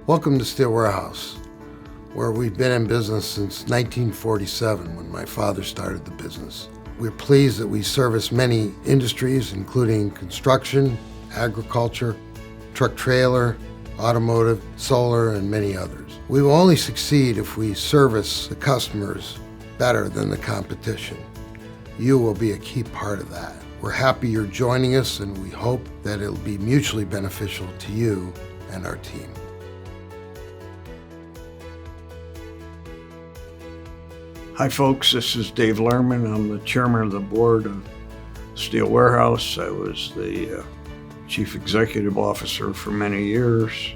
Welcome to Steel Warehouse, where we've been in business since 1947 when my father started the business. We're pleased that we service many industries, including construction, agriculture, truck trailer, automotive, solar, and many others. We will only succeed if we service the customers better than the competition. You will be a key part of that. We're happy you're joining us, and we hope that it'll be mutually beneficial to you and our team. Hi folks, this is Daveerman. I'm the chairman of the board of Steel Warehouse. I was the chief executive officer for many years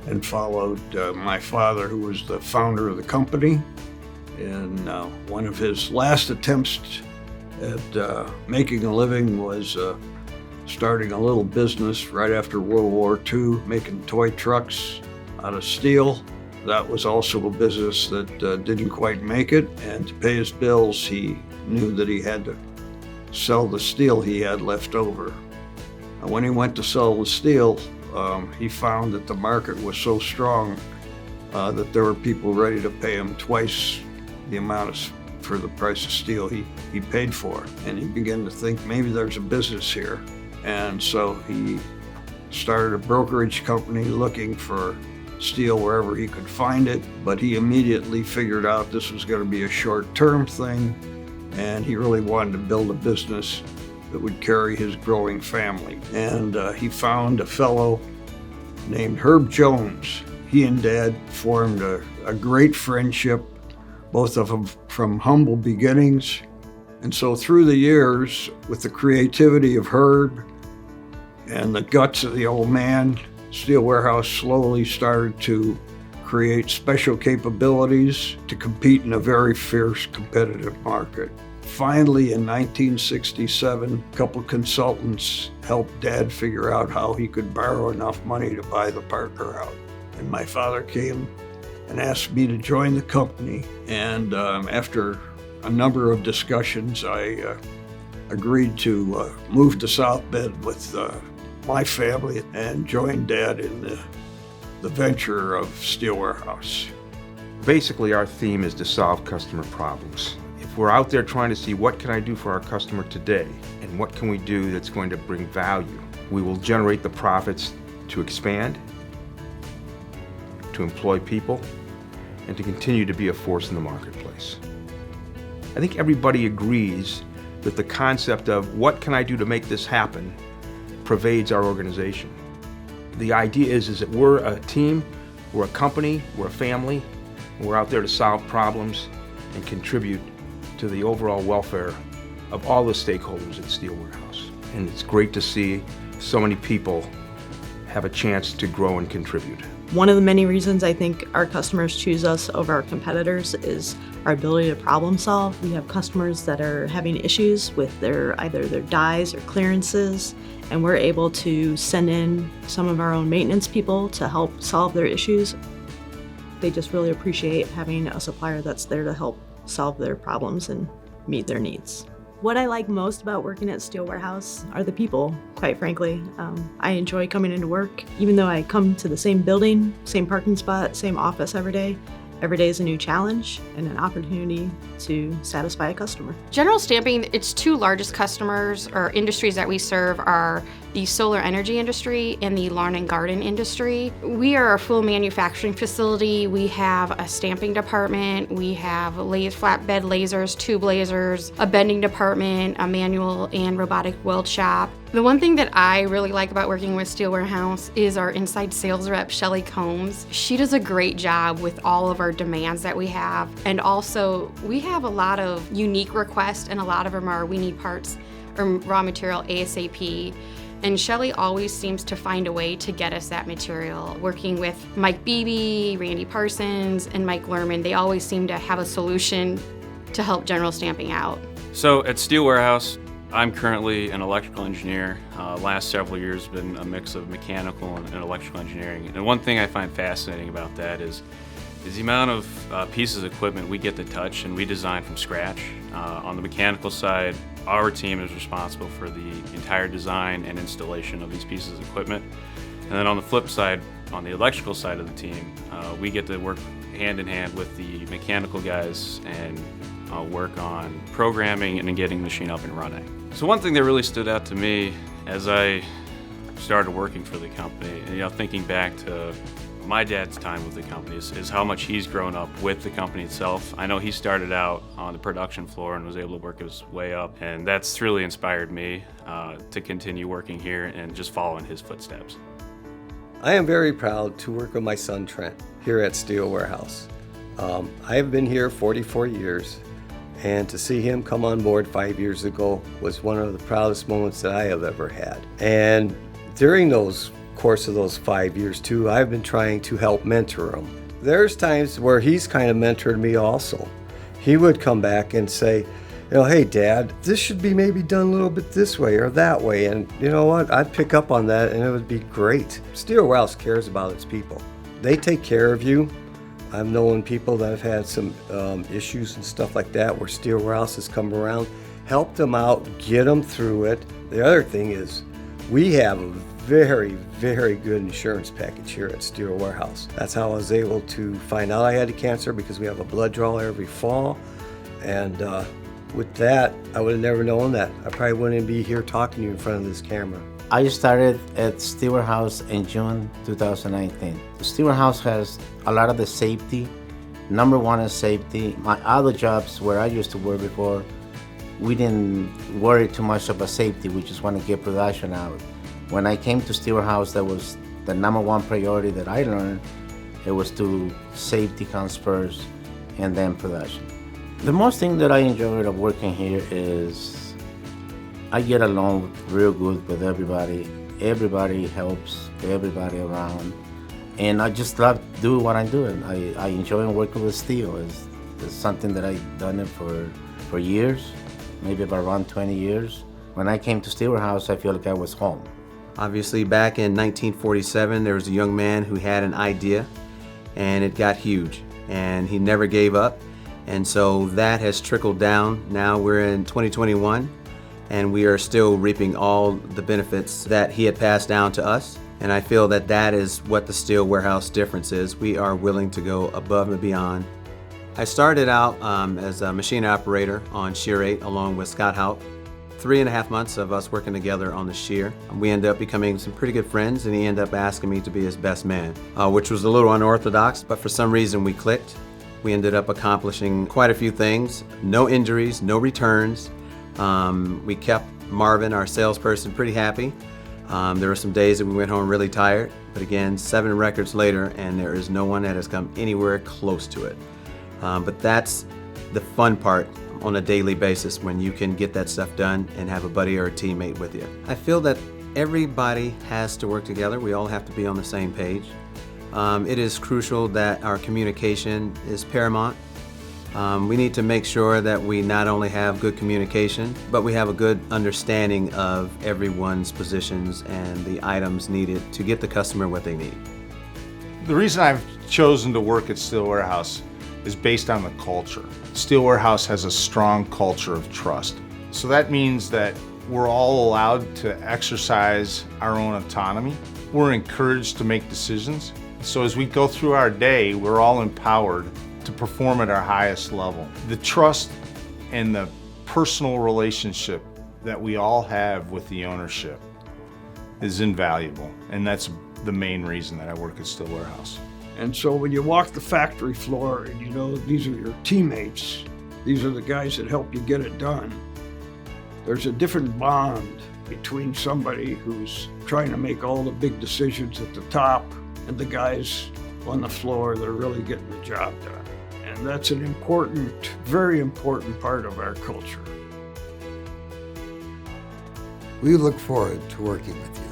and followed my father, who was the founder of the company. And one of his last attempts at making a living was starting a little business right after World War II, making toy trucks out of steel. That was also a business that didn't quite make it, and to pay his bills, he knew that he had to sell the steel he had left over. And when he went to sell the steel, he found that the market was so strong that there were people ready to pay him twice the amount for the price of steel he paid for. And he began to think, maybe there's a business here. And so he started a brokerage company looking for steel wherever he could find it, but he immediately figured out this was going to be a short-term thing, and he really wanted to build a business that would carry his growing family. And he found a fellow named Herb Jones. He and Dad formed a great friendship, both of them from humble beginnings. And so through the years, with the creativity of Herb and the guts of the old man, Steel Warehouse slowly started to create special capabilities to compete in a very fierce competitive market. Finally, in 1967, a couple consultants helped Dad figure out how he could borrow enough money to buy the partner out. And my father came and asked me to join the company. And after a number of discussions, I agreed to move to South Bend with my family and joined Dad in the venture of Steel Warehouse. Basically, our theme is to solve customer problems. If we're out there trying to see what can I do for our customer today and what can we do that's going to bring value, we will generate the profits to expand, to employ people, and to continue to be a force in the marketplace. I think everybody agrees that the concept of what can I do to make this happen pervades our organization. The idea is that we're a team, we're a company, we're a family, and we're out there to solve problems and contribute to the overall welfare of all the stakeholders at Steel Warehouse. And it's great to see so many people have a chance to grow and contribute. One of the many reasons I think our customers choose us over our competitors is our ability to problem solve. We have customers that are having issues with either their dies or clearances, and we're able to send in some of our own maintenance people to help solve their issues. They just really appreciate having a supplier that's there to help solve their problems and meet their needs. What I like most about working at Steel Warehouse are the people, quite frankly. I enjoy coming into work. Even though I come to the same building, same parking spot, same office every day is a new challenge and an opportunity to satisfy a customer. General Stamping, its two largest customers or industries that we serve are the solar energy industry and the lawn and garden industry. We are a full manufacturing facility. We have a stamping department, we have flatbed lasers, tube lasers, a bending department, a manual and robotic weld shop. The one thing that I really like about working with Steel Warehouse is our inside sales rep, Shelly Combs. She does a great job with all of our demands that we have. And also, we have a lot of unique requests, and a lot of them are we need parts or raw material ASAP. And Shelly always seems to find a way to get us that material. Working with Mike Beebe, Randy Parsons, and Mike Lerman, they always seem to have a solution to help General Stamping out. So at Steel Warehouse, I'm currently an electrical engineer. Last several years been a mix of mechanical and electrical engineering. And one thing I find fascinating about that is the amount of pieces of equipment we get to touch and we design from scratch. On the mechanical side, our team is responsible for the entire design and installation of these pieces of equipment. And then on the flip side, On the electrical side of the team, we get to work hand in hand with the mechanical guys and work on programming and getting the machine up and running. So one thing that really stood out to me as I started working for the company, and thinking back to my dad's time with the company, is how much he's grown up with the company itself. I know he started out on the production floor and was able to work his way up, and that's really inspired me to continue working here and just following his footsteps. I am very proud to work with my son Trent here at Steel Warehouse. I have been here 44 years, and to see him come on board 5 years ago was one of the proudest moments that I have ever had. And during those course of those 5 years too, I've been trying to help mentor him. There's times where he's kind of mentored me also. He would come back and say, hey Dad, this should be maybe done a little bit this way or that way, and you know what, I'd pick up on that and it would be great. Steel Warehouse cares about its people. They take care of you. I've known people that have had some issues and stuff like that where Steel Warehouse has come around, helped them out, get them through it. The other thing is we have a very, very good insurance package here at Steel Warehouse. That's how I was able to find out I had cancer, because we have a blood draw every fall. And with that, I would have never known that. I probably wouldn't be here talking to you in front of this camera. I started at Steel Warehouse in June 2019. Steel Warehouse has a lot of the safety. Number one is safety. My other jobs where I used to work before, we didn't worry too much about safety. We just want to get production out. When I came to Steel Warehouse, that was the number one priority that I learned. It was to safety comes first and then production. The most thing that I enjoyed of working here is I get along real good with everybody. Everybody helps everybody around. And I just love doing what I'm doing. I enjoy working with steel. It's something that I've done it for years, maybe about around 20 years. When I came to Steel Warehouse, I feel like I was home. Obviously, back in 1947, there was a young man who had an idea, and it got huge, and he never gave up. And so that has trickled down. Now we're in 2021, and we are still reaping all the benefits that he had passed down to us. And I feel that that is what the Steel Warehouse difference is. We are willing to go above and beyond. I started out as a machine operator on Shear 8 along with Scott Houck. 3.5 months of us working together on the shear. We ended up becoming some pretty good friends, and he ended up asking me to be his best man, which was a little unorthodox, but for some reason we clicked. We ended up accomplishing quite a few things. No injuries, no returns. We kept Marvin, our salesperson, pretty happy. There were some days that we went home really tired, but again, 7 records later, and there is no one that has come anywhere close to it. But that's the fun part on a daily basis, when you can get that stuff done and have a buddy or a teammate with you. I feel that everybody has to work together. We all have to be on the same page. It is crucial that our communication is paramount. We need to make sure that we not only have good communication, but we have a good understanding of everyone's positions and the items needed to get the customer what they need. The reason I've chosen to work at Steel Warehouse is based on the culture. Steel Warehouse has a strong culture of trust. So that means that we're all allowed to exercise our own autonomy. We're encouraged to make decisions. So as we go through our day, we're all empowered to perform at our highest level. The trust and the personal relationship that we all have with the ownership is invaluable. And that's the main reason that I work at Steel Warehouse. And so when you walk the factory floor and you know these are your teammates, these are the guys that help you get it done, there's a different bond between somebody who's trying to make all the big decisions at the top and the guys on the floor that are really getting the job done. And that's an important, very important part of our culture. We look forward to working with you.